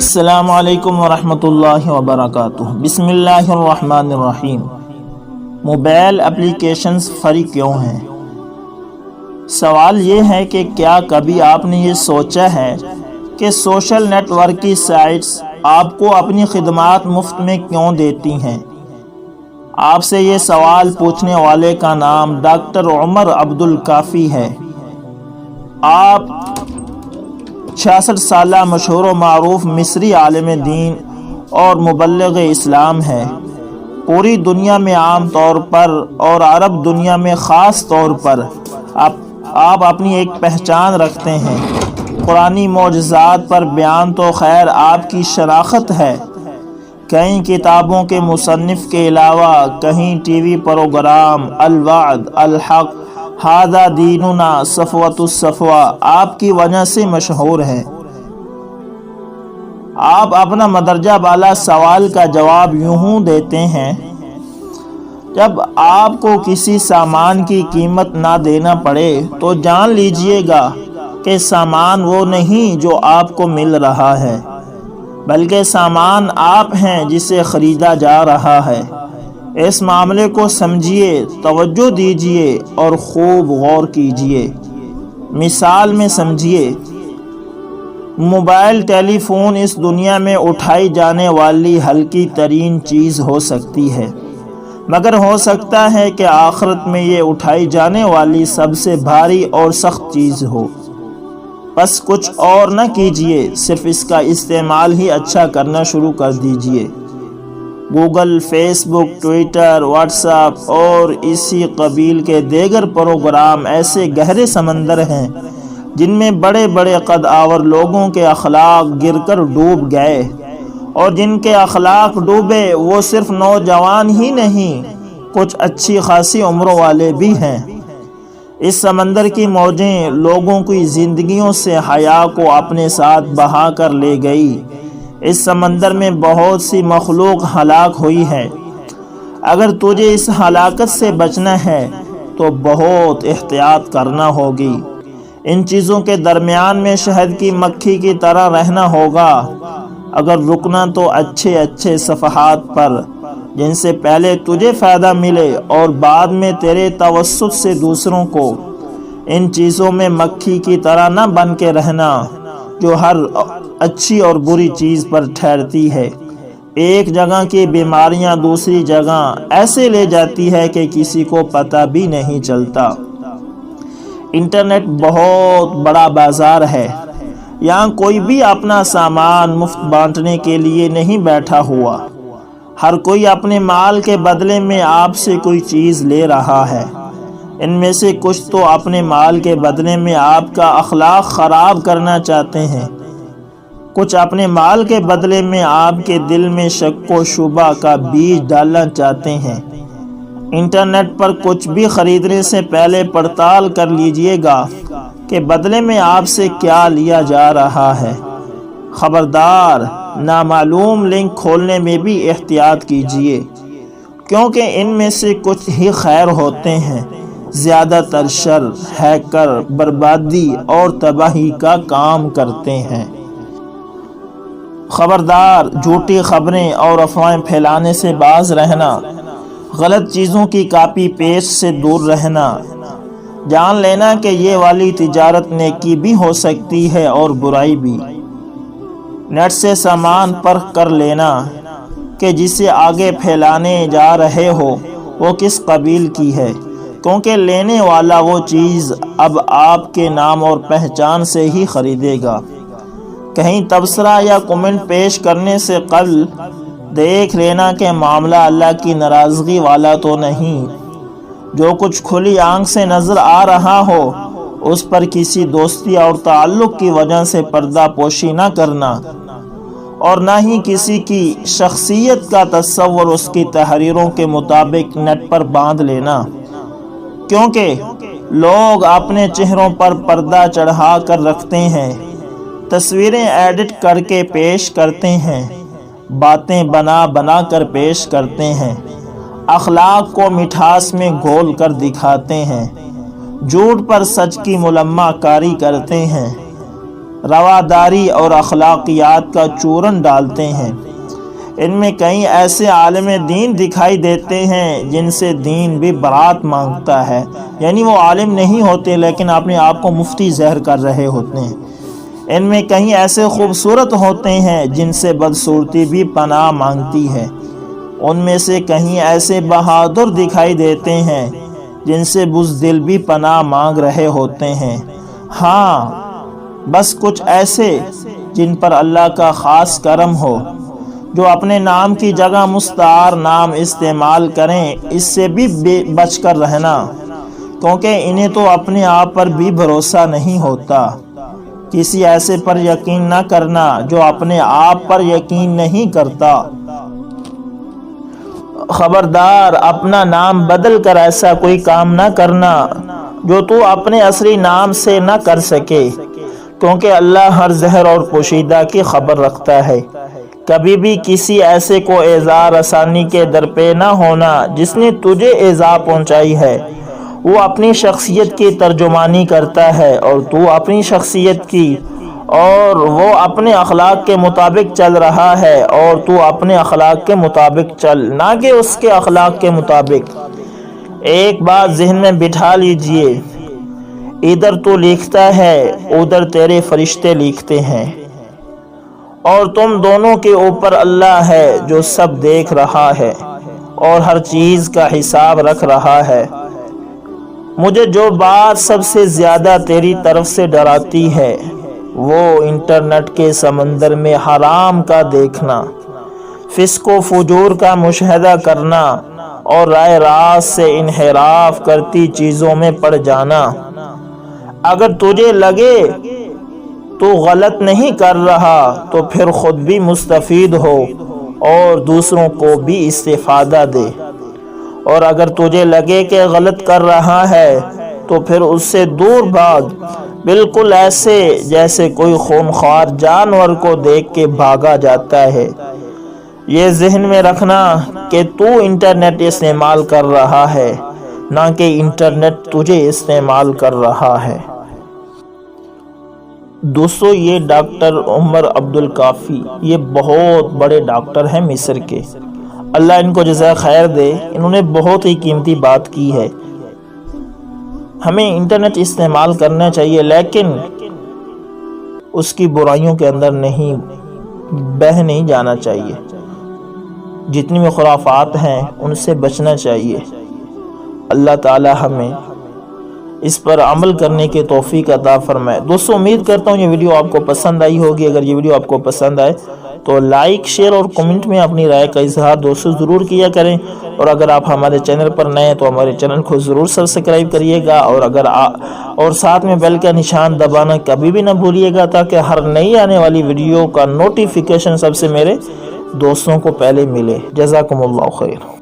السلام علیکم ورحمۃ اللہ وبرکاتہ۔ بسم اللہ الرحمن الرحیم۔ موبائل اپلیکیشنز فری کیوں ہیں؟ سوال یہ ہے کہ کیا کبھی آپ نے یہ سوچا ہے کہ سوشل نیٹ ورک کی سائٹس آپ کو اپنی خدمات مفت میں کیوں دیتی ہیں؟ آپ سے یہ سوال پوچھنے والے کا نام ڈاکٹر عمر عبدالکافی ہے۔ آپ 66 سالہ مشہور و معروف مصری عالم دین اور مبلغ اسلام ہے۔ پوری دنیا میں عام طور پر اور عرب دنیا میں خاص طور پر آپ اپنی ایک پہچان رکھتے ہیں۔ قرآنی معجزات پر بیان تو خیر آپ کی شناخت ہے۔ کئی کتابوں کے مصنف کے علاوہ کہیں ٹی وی پروگرام الوعد، الحق، ھذا دیننا، صفوۃ الصفوہ آپ کی وجہ سے مشہور ہیں۔ آپ اپنا مندرجہ بالا سوال کا جواب یوں دیتے ہیں: جب آپ کو کسی سامان کی قیمت نہ دینا پڑے تو جان لیجئے گا کہ سامان وہ نہیں جو آپ کو مل رہا ہے، بلکہ سامان آپ ہیں جسے خریدا جا رہا ہے۔ اس معاملے کو سمجھیے، توجہ دیجئے اور خوب غور کیجئے۔ مثال میں سمجھیے، موبائل ٹیلی فون اس دنیا میں اٹھائی جانے والی ہلکی ترین چیز ہو سکتی ہے، مگر ہو سکتا ہے کہ آخرت میں یہ اٹھائی جانے والی سب سے بھاری اور سخت چیز ہو۔ بس کچھ اور نہ کیجئے، صرف اس کا استعمال ہی اچھا کرنا شروع کر دیجئے۔ گوگل، فیس بک، ٹویٹر، واٹس ایپ اور اسی قبیل کے دیگر پروگرام ایسے گہرے سمندر ہیں جن میں بڑے بڑے قد آور لوگوں کے اخلاق گر کر ڈوب گئے، اور جن کے اخلاق ڈوبے وہ صرف نوجوان ہی نہیں، کچھ اچھی خاصی عمروں والے بھی ہیں۔ اس سمندر کی موجیں لوگوں کی زندگیوں سے حیا کو اپنے ساتھ بہا کر لے گئی۔ اس سمندر میں بہت سی مخلوق ہلاک ہوئی ہے۔ اگر تجھے اس ہلاکت سے بچنا ہے تو بہت احتیاط کرنا ہوگی۔ ان چیزوں کے درمیان میں شہد کی مکھی کی طرح رہنا ہوگا۔ اگر رکنا تو اچھے اچھے صفحات پر، جن سے پہلے تجھے فائدہ ملے اور بعد میں تیرے توسط سے دوسروں کو۔ ان چیزوں میں مکھی کی طرح نہ بن کے رہنا جو ہر اچھی اور بری چیز پر ٹھہرتی ہے۔ ایک جگہ کی بیماریاں دوسری جگہ ایسے لے جاتی ہے کہ کسی کو پتہ بھی نہیں چلتا۔ انٹرنیٹ بہت بڑا بازار ہے۔ یہاں کوئی بھی اپنا سامان مفت بانٹنے کے لیے نہیں بیٹھا ہوا۔ ہر کوئی اپنے مال کے بدلے میں آپ سے کوئی چیز لے رہا ہے۔ ان میں سے کچھ تو اپنے مال کے بدلے میں آپ کا اخلاق خراب کرنا چاہتے ہیں، کچھ اپنے مال کے بدلے میں آپ کے دل میں شک و شبہ کا بیج ڈالنا چاہتے ہیں۔ انٹرنیٹ پر کچھ بھی خریدنے سے پہلے پڑتال کر لیجئے گا کہ بدلے میں آپ سے کیا لیا جا رہا ہے۔ خبردار، نامعلوم لنک کھولنے میں بھی احتیاط کیجئے، کیونکہ ان میں سے کچھ ہی خیر ہوتے ہیں، زیادہ تر شر، ہیکر، بربادی اور تباہی کا کام کرتے ہیں۔ خبردار، جھوٹی خبریں اور افواہیں پھیلانے سے باز رہنا، غلط چیزوں کی کاپی پیسٹ سے دور رہنا، جان لینا کہ یہ والی تجارت نیکی بھی ہو سکتی ہے اور برائی بھی۔ نیٹ سے سامان پرکھ کر لینا کہ جسے آگے پھیلانے جا رہے ہو وہ کس قبیل کی ہے، کیونکہ لینے والا وہ چیز اب آپ کے نام اور پہچان سے ہی خریدے گا۔ کہیں تبصرہ یا کمنٹ پیش کرنے سے قبل دیکھ لینا کہ معاملہ اللہ کی ناراضگی والا تو نہیں۔ جو کچھ کھلی آنکھ سے نظر آ رہا ہو اس پر کسی دوستی اور تعلق کی وجہ سے پردہ پوشی نہ کرنا، اور نہ ہی کسی کی شخصیت کا تصور اس کی تحریروں کے مطابق نیٹ پر باندھ لینا، کیونکہ لوگ اپنے چہروں پر پردہ چڑھا کر رکھتے ہیں، تصویریں ایڈٹ کر کے پیش کرتے ہیں، باتیں بنا بنا کر پیش کرتے ہیں، اخلاق کو مٹھاس میں گھول کر دکھاتے ہیں، جھوٹ پر سچ کی ملمہ کاری کرتے ہیں، رواداری اور اخلاقیات کا چورن ڈالتے ہیں۔ ان میں کئی ایسے عالم دین دکھائی دیتے ہیں جن سے دین بھی برات مانگتا ہے، یعنی وہ عالم نہیں ہوتے لیکن اپنے آپ کو مفتی ظاہر کر رہے ہوتے ہیں۔ ان میں کئی ایسے خوبصورت ہوتے ہیں جن سے بدصورتی بھی پناہ مانگتی ہے۔ ان میں سے کہیں ایسے بہادر دکھائی دیتے ہیں جن سے بزدل بھی پناہ مانگ رہے ہوتے ہیں۔ ہاں، بس کچھ ایسے جن پر اللہ کا خاص کرم ہو، جو اپنے نام کی جگہ مستعار نام استعمال کریں، اس سے بھی بچ کر رہنا، کیونکہ انہیں تو اپنے آپ پر بھی بھروسہ نہیں ہوتا۔ کسی ایسے پر یقین نہ کرنا جو اپنے آپ پر یقین نہیں کرتا۔ خبردار، اپنا نام بدل کر ایسا کوئی کام نہ کرنا جو تو اپنے اصلی نام سے نہ کر سکے، کیونکہ اللہ ہر ظاہر اور پوشیدہ کی خبر رکھتا ہے۔ کبھی بھی کسی ایسے کو ایذا رسانی کے در پہ نہ ہونا جس نے تجھے ایذا پہنچائی ہے۔ وہ اپنی شخصیت کی ترجمانی کرتا ہے اور تو اپنی شخصیت کی، اور وہ اپنے اخلاق کے مطابق چل رہا ہے اور تو اپنے اخلاق کے مطابق چل، نہ کہ اس کے اخلاق کے مطابق۔ ایک بات ذہن میں بٹھا لیجئے، ادھر تو لکھتا ہے، ادھر تیرے فرشتے لکھتے ہیں، اور تم دونوں کے اوپر اللہ ہے جو سب دیکھ رہا ہے اور ہر چیز کا حساب رکھ رہا ہے۔ مجھے جو بات سب سے زیادہ تیری طرف سے ڈراتی ہے وہ انٹرنیٹ کے سمندر میں حرام کا دیکھنا، فسق و فجور کا مشاہدہ کرنا اور رائے راست سے انحراف کرتی چیزوں میں پڑ جانا۔ اگر تجھے لگے تو غلط نہیں کر رہا تو پھر خود بھی مستفید ہو اور دوسروں کو بھی استفادہ دے، اور اگر تجھے لگے کہ غلط کر رہا ہے تو پھر اس سے دور بھاگ، بالکل ایسے جیسے کوئی خونخوار جانور کو دیکھ کے بھاگا جاتا ہے۔ یہ ذہن میں رکھنا کہ تو انٹرنیٹ استعمال کر رہا ہے، نہ کہ انٹرنیٹ تجھے استعمال کر رہا ہے۔ دوستو، یہ ڈاکٹر عمر عبدالکافی، یہ بہت بڑے ڈاکٹر ہیں مصر کے، اللہ ان کو جزائے خیر دے۔ انہوں نے بہت ہی قیمتی بات کی ہے۔ ہمیں انٹرنیٹ استعمال کرنا چاہیے، لیکن اس کی برائیوں کے اندر نہیں بہہ نہیں جانا چاہیے۔ جتنی بھی خرافات ہیں ان سے بچنا چاہیے۔ اللہ تعالی ہمیں اس پر عمل کرنے کے توفیق عطا فرمائے۔ دوستو، امید کرتا ہوں یہ ویڈیو آپ کو پسند آئی ہوگی۔ اگر یہ ویڈیو آپ کو پسند آئے تو لائک، شیئر اور کمنٹ میں اپنی رائے کا اظہار دوستو ضرور کیا کریں، اور اگر آپ ہمارے چینل پر نئے ہیں تو ہمارے چینل کو ضرور سبسکرائب کریے گا، اور ساتھ میں بیل کا نشان دبانا کبھی بھی نہ بھولیے گا، تاکہ ہر نئی آنے والی ویڈیو کا نوٹیفیکیشن سب سے میرے دوستوں کو پہلے ملے۔ جزاکم اللہ خیر۔